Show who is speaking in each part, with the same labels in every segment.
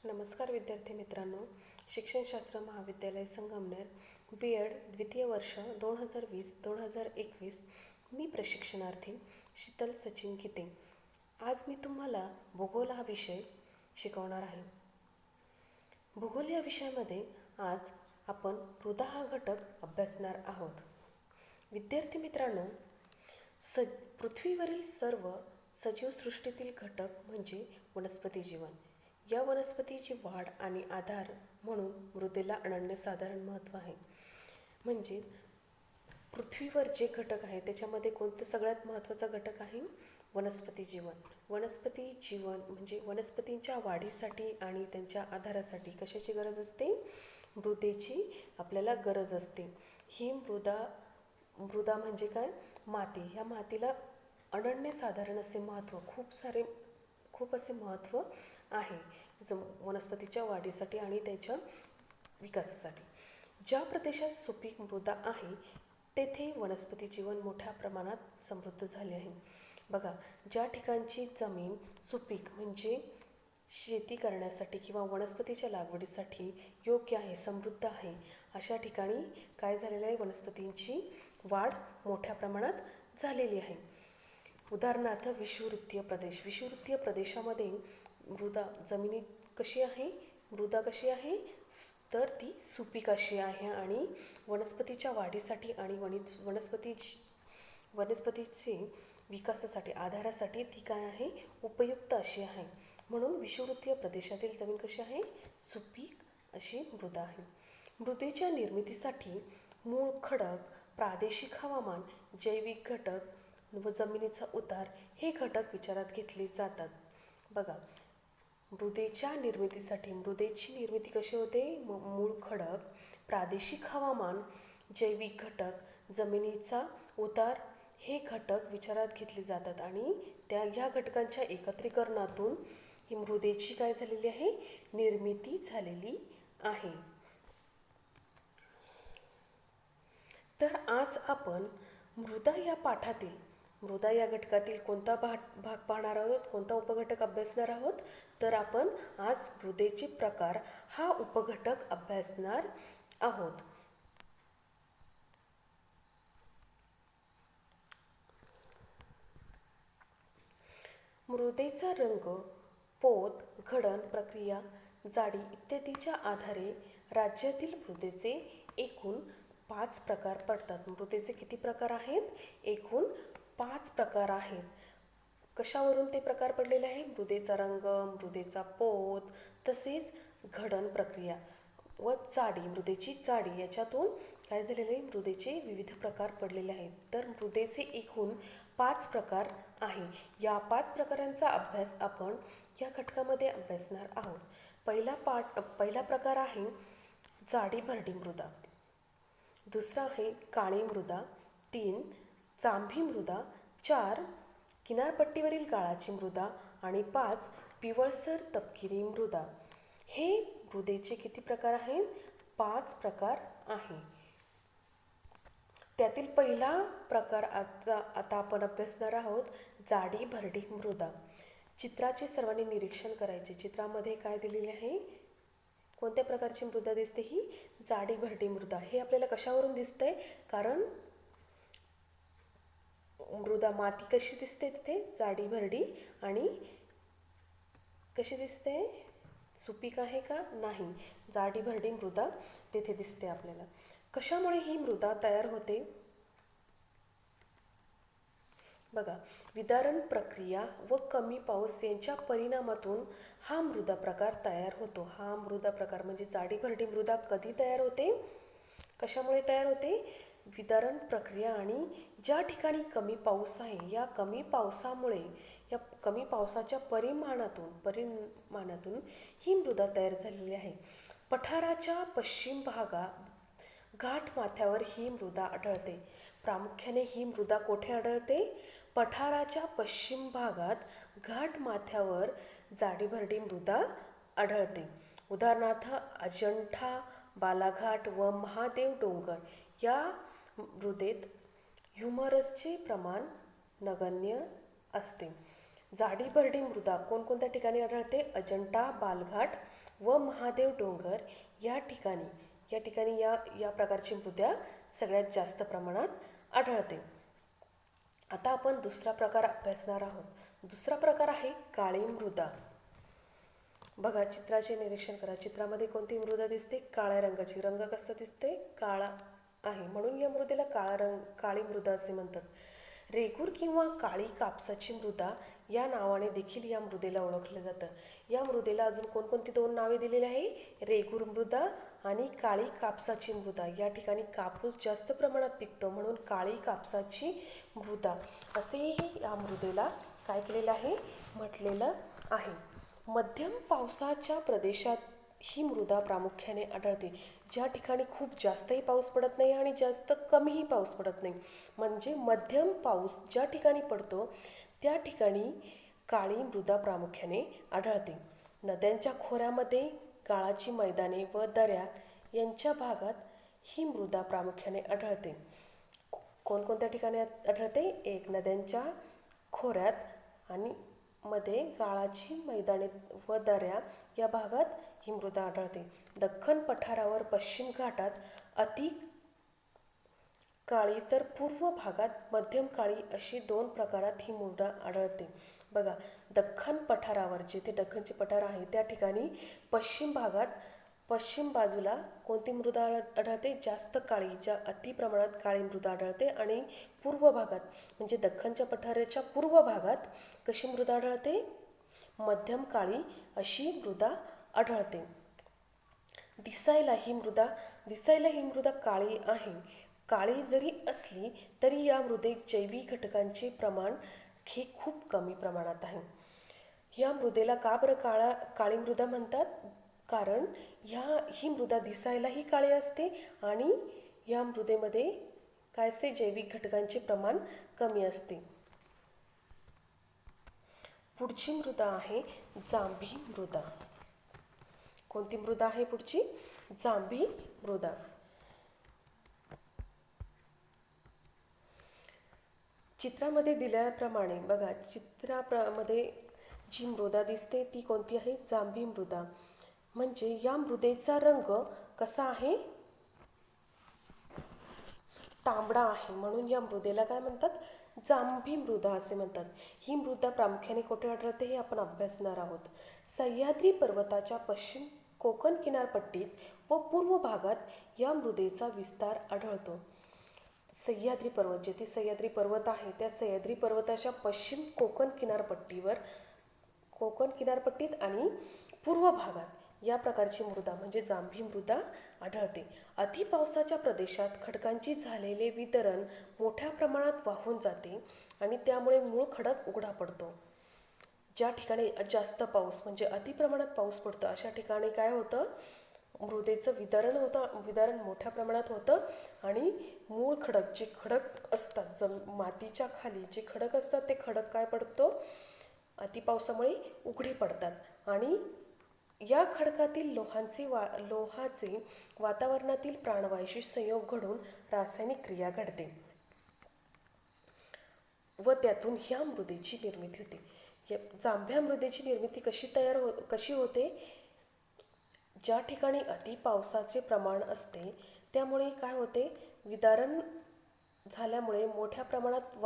Speaker 1: नमस्कार विद्यार्थी मित्रांनो, शिक्षणशास्त्र महाविद्यालय संगमनेर B.Ed द्वितीय वर्ष 2020-2021 मी प्रशिक्षणार्थी शीतल सचिन गीते. आज मी तुम्हाला भूगोल हा विषय शिकवणार आहे. भूगोल या विषयामध्ये आज आपण मृदा हा घटक अभ्यासणार आहोत. विद्यार्थी मित्रांनो, पृथ्वीवरील सर्व सजीव सृष्टीतील घटक म्हणजे वनस्पती जीवन. या वनस्पतीची वाढ आणि आधार म्हणून मृदेला अनन्यसाधारण महत्त्व आहे. म्हणजे पृथ्वीवर जे घटक आहे त्याच्यामध्ये कोणतं सगळ्यात महत्त्वाचा घटक आहे? वनस्पती जीवन. वनस्पती जीवन म्हणजे वनस्पतींच्या वाढीसाठी आणि त्यांच्या आधारासाठी कशाची गरज असते? मृदेची आपल्याला गरज असते. ही मृदा म्हणजे काय? माती. ह्या मातीला अनन्यसाधारण असे महत्त्व, खूप असे महत्त्व आहे वनस्पतीच्या वाढीसाठी आणि त्याच्या विकासासाठी. ज्या प्रदेशात सुपीक मृदा आहे तेथे वनस्पती जीवन मोठ्या प्रमाणात समृद्ध झाले आहे. बघा, ज्या ठिकाणची जमीन सुपीक म्हणजे शेती करण्यासाठी किंवा वनस्पतीच्या लागवडीसाठी योग्य आहे, समृद्ध आहे, अशा ठिकाणी काय झालेलं आहे? वनस्पतींची वाढ मोठ्या प्रमाणात झालेली आहे. उदाहरणार्थ विषुववृत्तीय प्रदेश. विषुववृत्तीय प्रदेशामध्ये जमिनी कशी आहे? मृदा कशी आहे? तर ती सुपीक अशी आहे आणि वनस्पतीच्या वाढीसाठी आणि वनस्पतीचे विकासासाठी, आधारासाठी ती काय आहे? उपयुक्त अशी आहे. म्हणून विषुववृत्तीय प्रदेशातील जमीन कशी आहे? सुपीक अशी मृदा आहे. मृदेच्या निर्मितीसाठी मूळ खडक, प्रादेशिक हवामान, जैविक घटक व जमिनीचा उतार हे घटक विचारात घेतले जातात. बघा, मृदेच्या निर्मितीसाठी मृदेची निर्मिती कशी होते? मूळ खडक, प्रादेशिक हवामान, जैविक घटक, जमिनीचा उतार हे घटक विचारात घेतले जातात आणि ह्या घटकांच्या एकत्रीकरणातून ही मृदेची काय झालेली आहे? निर्मिती झालेली आहे. तर आज आपण मृदा या पाठातील मृदा या घटकातील कोणता भाग पाहणार आहोत? कोणता उपघटक अभ्यासणार आहोत? तर आपण आज मृदेचे प्रकार हा उपघटक अभ्यासणार आहोत. मृदेचा रंग, पोत, घडण प्रक्रिया, जाडी इत्यादीच्या आधारे राज्यातील मृदेचे एकूण 5 प्रकार पडतात. मृदेचे किती प्रकार आहेत? एकूण 5 प्रकार आहेत. कशावरून ते प्रकार पडलेले आहेत? मृदेचा रंग, मृदेचा पोत, तसेच घडण प्रक्रिया व जाडी, मृदेची जाडी याच्यातून काय झालेले आहे? मृदेचे विविध प्रकार पडलेले आहेत. तर मृदेचे एकूण 5 प्रकार आहे. या 5 प्रकारांचा अभ्यास आपण या घटकामध्ये अभ्यासणार आहोत. पहिला प्रकार आहे जाडी भरडी मृदा. दुसरा आहे काळी मृदा. 3 जांभी मृदा. 4 किनारपट्टीवरील गाळाची मृदा आणि 5 पिवळसर तपकिरी मृदा. हे मृदेचे किती प्रकार आहेत? 5 प्रकार आहे. त्यातील पहिला प्रकार आता आपण अभ्यासणार आहोत, जाडी भरडी मृदा. चित्राचे सर्वांनी निरीक्षण करायचे. चित्रामध्ये काय दिलेले आहे? कोणत्या प्रकारची मृदा दिसते? ही जाडी भरडी मृदा. हे आपल्याला कशावरून दिसतंय? कारण मृदा माती कशी दिसते तिथे? जाडी भरडी. आणि कशी दिसते? सुपीक आहे का? नाही. जाडी भरडी मृदा तिथे दिसते आपल्याला. कशामुळे ही मृदा तयार होते? बघा, विदारण प्रक्रिया व कमी पाऊस यांच्या परिणामातून हा मृदा प्रकार तयार होतो. हा मृदा प्रकार म्हणजे जाडी भरडी मृदा कधी तयार होते? कशामुळे तयार होते? विदारण प्रक्रिया आणि ज्या ठिकाणी कमी पाऊस आहे या कमी पावसामुळे, या कमी पावसाच्या परिमाणातून ही मृदा तयार झालेली आहे. पठाराच्या पश्चिम भागात घाटमाथ्यावर ही मृदा आढळते. प्रामुख्याने ही मृदा कोठे आढळते? पठाराच्या पश्चिम भागात घाटमाथ्यावर जाडीभरडी मृदा आढळते. उदाहरणार्थ अजंठा, बालाघाट व महादेव डोंगर या मृदेत ह्युमरसचे प्रमाण नगण्य असते. जाडी भरडी मृदा कोणकोणत्या ठिकाणी आढळते? अजंठा, बालघाट व महादेव डोंगर या ठिकाणी या प्रकारची मृदा सगळ्यात जास्त प्रमाणात आढळते. आता आपण दुसरा प्रकार अभ्यासणार आहोत. दुसरा प्रकार आहे काळी मृदा. बघा, चित्राचे निरीक्षण करा. चित्रामध्ये कोणती मृदा दिसते? काळ्या रंगाची. रंग कसा दिसतोय? काळा आहे, म्हणून या मृदेला काळी मृदा असे म्हणतात. रेगूर किंवा काळी कापसाची मृदा या नावाने देखील या मृदेला ओळखलं जातं. या मृदेला अजून कोणकोणती दोन नावे दिलेली आहे? रेगूर मृदा आणि काळी कापसाची मृदा. या ठिकाणी कापूस जास्त प्रमाणात पिकतो, म्हणून काळी कापसाची मृदा असेही या मृदेला काय केलेलं आहे? म्हटलेलं आहे. मध्यम पावसाच्या प्रदेशात ही मृदा प्रामुख्याने आढळते. ज्या ठिकाणी खूप जास्तही पाऊस पडत नाही आणि जास्त कमीही पाऊस पडत नाही, म्हणजे मध्यम पाऊस ज्या ठिकाणी पडतो त्या ठिकाणी काळी मृदा प्रामुख्याने आढळते. नद्यांच्या खोऱ्यामध्ये, गाळाची मैदाने व दऱ्या यांच्या भागात ही मृदा प्रामुख्याने आढळते. कोणकोणत्या ठिकाणी आढळते? एक, नद्यांच्या खोऱ्यात आणि मध्ये गाळाची मैदाने व दऱ्या या भागात ही मृदा आढळते. दख्खन पठारावर पश्चिम घाटात अति काळी तर पूर्व भागात मध्यम काळी अशी दोन प्रकारात ही मृदा आढळते. बघा, दख्खन पठारावर, जिथे दख्खनचे पठार आहे त्या ठिकाणी पश्चिम भागात, पश्चिम बाजूला कोणती मृदा आढळते? जास्त काळी, अति प्रमाणात काळी मृदा आढळते. आणि पूर्व भागात म्हणजे दख्खनच्या पठाराच्या पूर्व भागात कशी मृदा आढळते? मध्यम काळी अशी मृदा आढळते. दिसायला ही मृदा काळी आहे. काळी जरी असली तरी या मृदेत जैविक घटकांचे प्रमाण हे खूप कमी प्रमाणात आहे. या मृदेला का बरं काळी मृदा म्हणतात? कारण ही मृदा दिसायलाही काळी असते आणि या मृदेमध्ये काय असते? जैविक घटकांचे प्रमाण कमी असते. पुढची मृदा आहे जांभी मृदा. कोणती मृदा आहे पुढची? जांभी मृदा. चित्रामध्ये दिल्याप्रमाणे बघा, चित्रामध्ये जी मृदा दिसते ती कोणती आहे? जांभी मृदा. म्हणजे या मृदेचा रंग कसा आहे? तांबडा आहे, म्हणून या मृदेला काय म्हणतात? जांभी मृदा असे म्हणतात. ही मृदा प्रामुख्याने कुठे आढळते हे आपण अभ्यासणार आहोत. सह्याद्री पर्वताच्या पश्चिम कोकण किनारपट्टीत व पूर्व भागात या मृदेचा विस्तार आढळतो. सह्याद्री पर्वत, जेथे सह्याद्री पर्वत आहे त्या सह्याद्री पर्वताच्या पश्चिम कोकण किनारपट्टीत आणि पूर्व भागात या प्रकारची मृदा म्हणजे जांभी मृदा आढळते. अति पावसाच्या प्रदेशात खडकांची झालेले वितरण मोठ्या प्रमाणात वाहून जाते आणि त्यामुळे मूळ खडक उघडा पडतो. ज्या ठिकाणी जास्त पाऊस म्हणजे अति प्रमाणात पाऊस पडतो अशा ठिकाणी काय होतं? मृदेचं वितरण मोठ्या प्रमाणात होतं आणि मूळ खडक, जे खडक असतात मातीच्या खाली जे खडक असतात ते खडक काय पडतो? अति पावसामुळे उघडे पडतात आणि या खडकातील लोहाचे वातावरणातील प्राणवायूशी संयोग घडून रासायनिक क्रिया घडते व त्यातून ह्या मृदेची निर्मिती होते. जांभ्या मृदेची निर्मिती कशी होते? ज्या ठिकाणी अति पावसाचे प्रमाण असते त्यामुळे काय होते? विदारण झाल्यामुळे मोठ्या प्रमाणात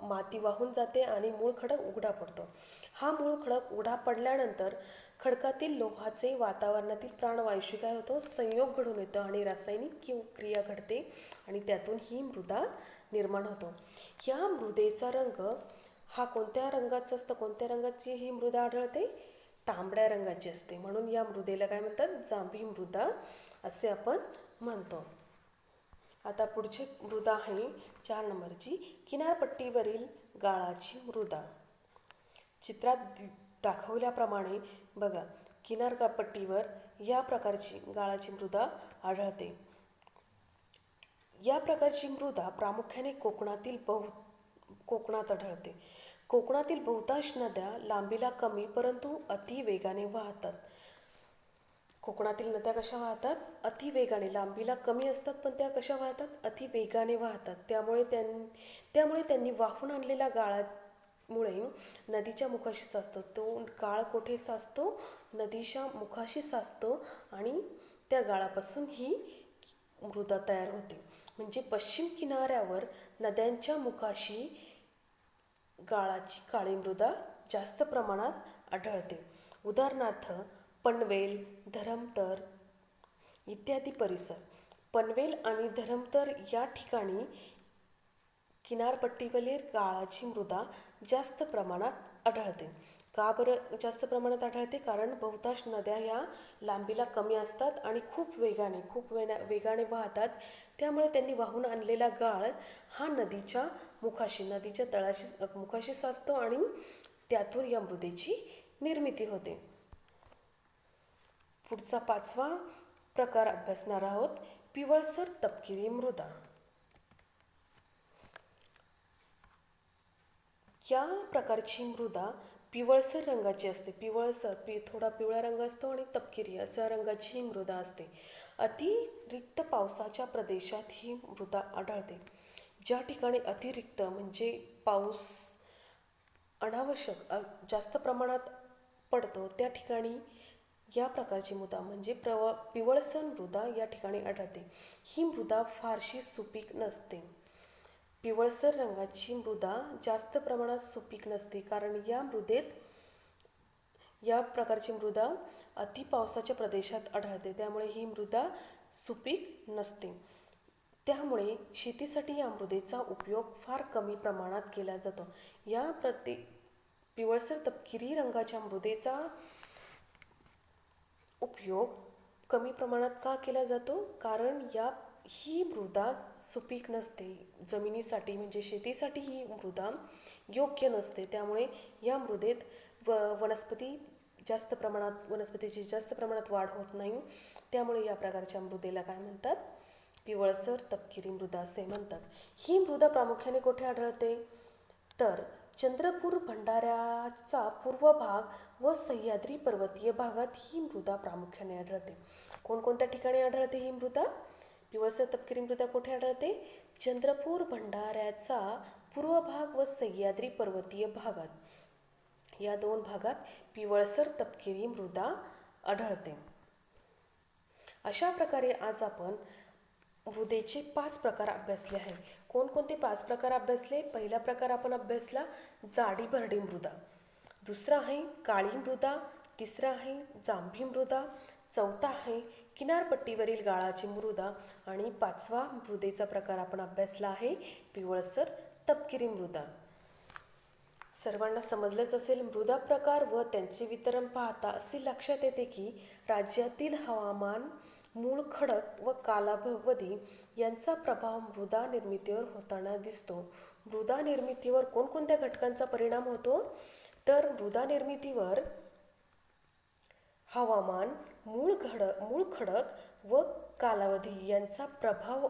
Speaker 1: माती वाहून जाते आणि मूळ खडक उघडा पडतो. हा मूळ खडक उघडा पडल्यानंतर खडकातील लोहाचे वातावरणातील प्राणवायूशी काय होतो? संयोग घडून येतो आणि रासायनिक क्रिया घडते आणि त्यातून ही मृदा निर्माण होतो. या मृदेचा रंग हा कोणत्या रंगाचा असतो? कोणत्या रंगाची ही मृदा आढळते? तांबड्या रंगाची असते, म्हणून या मृदेला काय म्हणतात? जांभी मृदा असे आपण म्हणतो. आता पुढची मृदा आहे 4 नंबरची किनारपट्टीवरील गाळाची मृदा. चित्रात दाखवल्याप्रमाणे बघा, किनारपट्टीवर या प्रकारची गाळाची मृदा आढळते. या प्रकारची मृदा प्रामुख्याने कोकणात आढळते. कोकणातील बहुतांश नद्या लांबीला कमी परंतु अति वेगाने वाहतात. कोकणातील नद्या कशा वाहतात? अति वेगाने. लांबीला कमी असतात पण त्या कशा वाहतात? अति वेगाने वाहतात. त्यामुळे त्यांनी वाहून आणलेला मुळे नदीच्या मुखाशी साचतो. तो गाळ कुठे साचतो? नदीच्या मुखाशी साचतो आणि त्या गाळापासून ही मृदा तयार होते. म्हणजे पश्चिम किनाऱ्यावर नद्यांच्या मुखाशी गाळाची काळी मृदा जास्त प्रमाणात आढळते. उदाहरणार्थ पनवेल, धरमतर इत्यादी परिसर. पनवेल आणि धरमतर या ठिकाणी किनारपट्टीवरील गाळाची मृदा जास्त प्रमाणात आढळते. का बरं जास्त प्रमाणात आढळते? कारण बहुतांश नद्या ह्या लांबीला कमी असतात आणि खूप वेगाने वाहतात. त्यामुळे त्यांनी वाहून आणलेला गाळ हा नदीच्या मुखाशी साचतो आणि त्यातून या मृदेची निर्मिती होते. पुढचा 5वा प्रकार अभ्यासणार आहोत, पिवळसर तपकिरी मृदा. या प्रकारची मृदा पिवळसर रंगाची असते. थोडा पिवळा रंग असतो आणि तपकिरी अशा रंगाची ही मृदा असते. अतिरिक्त पावसाच्या प्रदेशात ही मृदा आढळते. ज्या ठिकाणी अतिरिक्त म्हणजे पाऊस अनावश्यक जास्त प्रमाणात पडतो त्या ठिकाणी या प्रकारची मृदा म्हणजे पिवळसर मृदा या ठिकाणी आढळते. ही मृदा फारशी सुपीक नसते. पिवळसर रंगाची मृदा जास्त प्रमाणात सुपीक नसते कारण या प्रकारची मृदा अति पावसाच्या प्रदेशात आढळते. त्यामुळे ही मृदा सुपीक नसते. त्यामुळे शेतीसाठी या मृदेचा उपयोग फार कमी प्रमाणात केला जातो. पिवळसर तपकिरी रंगाच्या मृदेचा उपयोग कमी प्रमाणात का केला जातो? कारण ही मृदा सुपीक नसते. जमिनीसाठी म्हणजे शेतीसाठी ही मृदा योग्य नसते. त्यामुळे या मृदेत वनस्पतीची जास्त प्रमाणात वाढ होत नाही. त्यामुळे या प्रकारच्या मृदेला काय म्हणतात? पिवळसर तपकिरी मृदा असे म्हणतात. ही मृदा प्रामुख्याने कुठे आढळते? तर चंद्रपूर, भंडाऱ्याचा पूर्व भाग व सह्याद्री पर्वतीय भागात ही मृदा प्रामुख्याने आढळते. कोणकोणत्या ठिकाणी आढळते ही मृदा? पिवळसर तपकिरी मृदा कुठे आढळते? चंद्रपूर, भंडाऱ्याचा पूर्व भाग व सह्याद्री पर्वतीय भागात. या 2 भागात पिवळसर तपकिरी मृदा आढळते. अशा प्रकारे आज आपण मृदेचे 5 प्रकार अभ्यासले आहेत. कोणकोणते 5 प्रकार अभ्यासले? पहिला प्रकार आपण अभ्यासला जाडी भरडी मृदा. दुसरा आहे काळी मृदा. तिसरा आहे जांभी मृदा. चौथा आहे किनारपट्टीवरील गाळाची मृदा. आणि 5वा मृदेचा प्रकार आपण अभ्यासला आहे पिवळसर तपकिरी मृदा. सर्वांना समजलंच असेल. मृदा प्रकार व त्यांचे वितरण पाहता असे लक्षात येते की राज्यातील हवामान, मूळ खडक व कालावधी यांचा प्रभाव मृदा निर्मितीवर होताना दिसतो. मृदा निर्मितीवर कोणकोणत्या घटकांचा परिणाम होतो? तर मृदा निर्मितीवर हवामान, मूळ खडक व कालावधी यांचा प्रभाव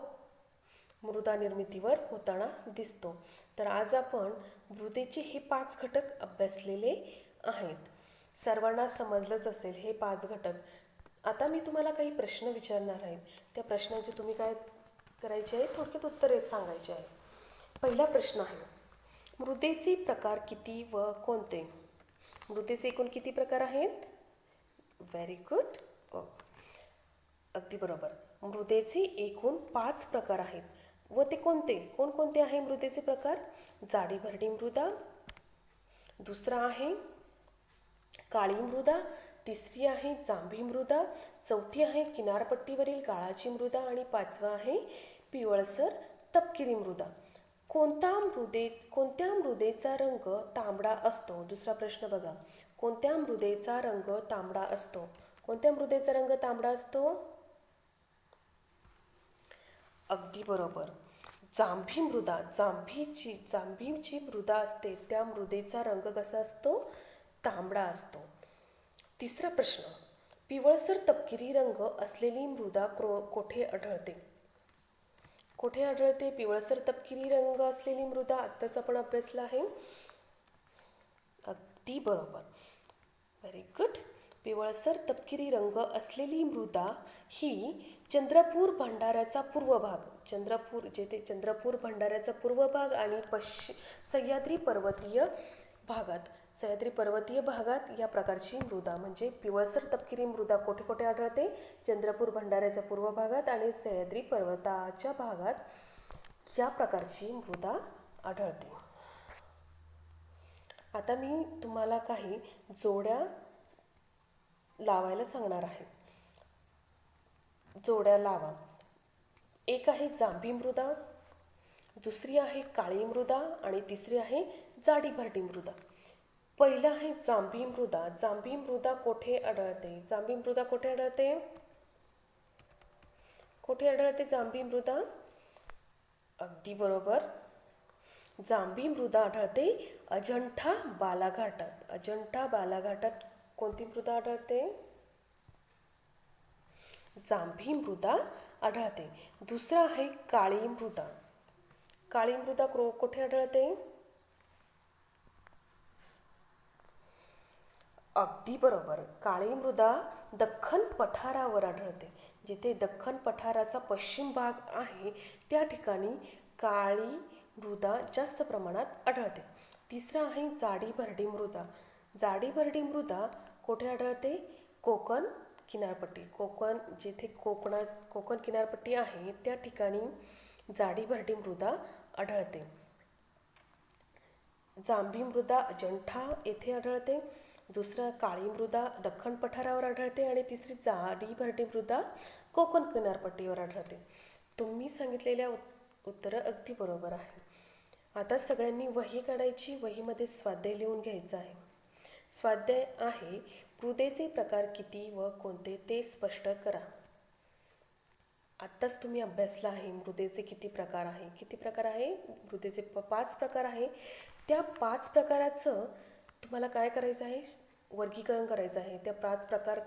Speaker 1: मृदा निर्मितीवर होताना दिसतो. तर आज आपण मृदेचे हे 5 घटक अभ्यासलेले आहेत. सर्वांना समजलंच असेल हे 5 घटक. आता मी तुम्हाला काही प्रश्न विचारणार आहे. त्या प्रश्नांचे तुम्ही काय करायचे आहे? थोडक्यात उत्तरे सांगायचे आहे. पहिला प्रश्न आहे, मृदेचे प्रकार किती व कोणते? मृदेचे एकूण किती प्रकार आहेत? Very good. अगदी बरोबर. मृदेचे एकूण 5 प्रकार आहेत. व ते कोणकोणते आहे मृदेचे प्रकार? जाडी भरडी मृदा. दुसरा आहे काळी मृदा. तिसरी आहे जांभी मृदा. चौथी आहे किनारपट्टीवरील गाळाची मृदा. आणि 5वा आहे पिवळसर तपकिरी मृदा. कोणत्या मृदेचा रंग तांबडा असतो? दुसरा प्रश्न बघा. कोणत्या मृदेचा रंग तांबडा असतो? कोणत्या मृदेचा रंग तांबडा असतो? अगदी बरोबर. जांभी मृदा. जांभीची मृदा असते त्या मृदेचा रंग कसा असतो? तांबडा असतो. तिसरा प्रश्न, पिवळसर तपकिरी रंग असलेली मृदा कोठे आढळते? कोठे आढळते पिवळसर तपकिरी रंग असलेली मृदा? आत्ताच आपण अभ्यासला आहे. अगदी बरोबर. Very good. पिवळसर तपकिरी रंग असलेली मृदा ही चंद्रपूर, भंडाऱ्याचा पूर्व भाग. चंद्रपूर भंडाऱ्याचा पूर्व भाग आणि सह्याद्री पर्वतीय भागात, सह्याद्री पर्वतीय भागात या प्रकारची मृदा म्हणजे पिवळसर तपकिरी मृदा कोठे कोठे आढळते? चंद्रपूर भंडाऱ्याच्या पूर्व भागात आणि सह्याद्री पर्वताच्या भागात या प्रकारची मृदा आढळते. आता मी तुम्हाला काही जोड्या लावायला सांगणार आहे. जोड्या लावा. एक आहे जांभी मृदा, दुसरी आहे काळी मृदा आणि तिसरी आहे जाडी भरडी मृदा. पहिलं आहे जांभी मृदा. जांभी मृदा कोठे आढळते? जांभी मृदा कोठे आढळते? कोठे आढळते जांभी मृदा? अगदी बरोबर. जांभी मृदा आढळते अजंठा बालाघाटात. अजंठा बालाघाटात कोणती मृदा आढळते? जांभी मृदा आढळते. दुसरा आहे काळी मृदा. काळी मृदा कोठे आढळते? अगदी बरोबर. काळी मृदा दख्खन पठारावर आढळते. जिथे दख्खन पठाराचा पश्चिम भाग आहे त्या ठिकाणी काळी मृदा जास्त प्रमाणात आढळते. तिसरा आहे जाडी भरडी मृदा. जाडी भरडी मृदा कोठे आढळते? कोकण किनारपट्टी. जिथे कोकण किनारपट्टी आहे त्या ठिकाणी जाडी भरडी मृदा आढळते. जांभी मृदा अजंठा येथे आढळते. दुसरा काळी मृदा दख्खन पठारावर आढळते आणि तिसरी जाडी भरडी मृदा कोकण किनारपट्टीवर आढळते. तुम्ही सांगितलेल्या उत्तरं अगदी बरोबर आहे. आता सगळ्यांनी वही काढायची. वहीमध्ये स्वाध्याय लिहून घ्यायचा आहे. स्वाध्याय आहे मृदेचे प्रकार किती व कोणते ते स्पष्ट करा. आत्ताच तुम्ही अभ्यासला आहे मृदेचे किती प्रकार आहे. किती प्रकार आहे? मृदेचे 5 प्रकार आहे. त्या 5 प्रकाराचं तुम्हाला काय करायचं आहे? वर्गीकरण करायचं आहे. त्या 5 प्रकार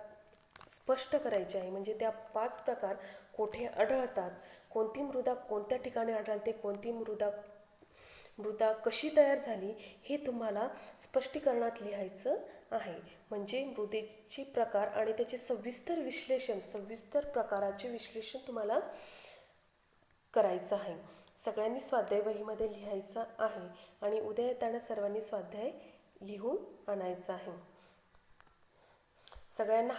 Speaker 1: स्पष्ट करायचे आहे. म्हणजे त्या 5 प्रकार कोठे आढळतात, कोणती मृदा कोणत्या ठिकाणी आढळते, कोणती मृदा कशी तयार झाली हे तुम्हाला स्पष्टीकरणात लिहायचं आहे. म्हणजे मृदेचे प्रकार आणि त्याचे सविस्तर प्रकाराचे विश्लेषण तुम्हाला करायचं आहे. सगळ्यांनी स्वाध्याय वहीमध्ये लिहायचं आहे आणि उद्या येताना सर्वांनी स्वाध्याय लिहून आणायचा आहे. सगळ्यांना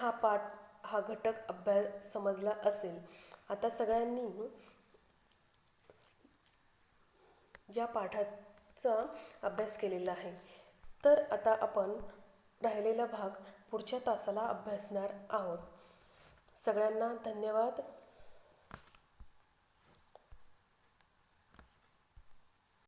Speaker 1: हा घटक अभ्यास समजला असेल. आता सगळ्यांनी या पाठाचा अभ्यास केलेला आहे. तर आता आपण राहिलेला भाग पुढच्या तासाला अभ्यासणार आहोत. सगळ्यांना धन्यवाद.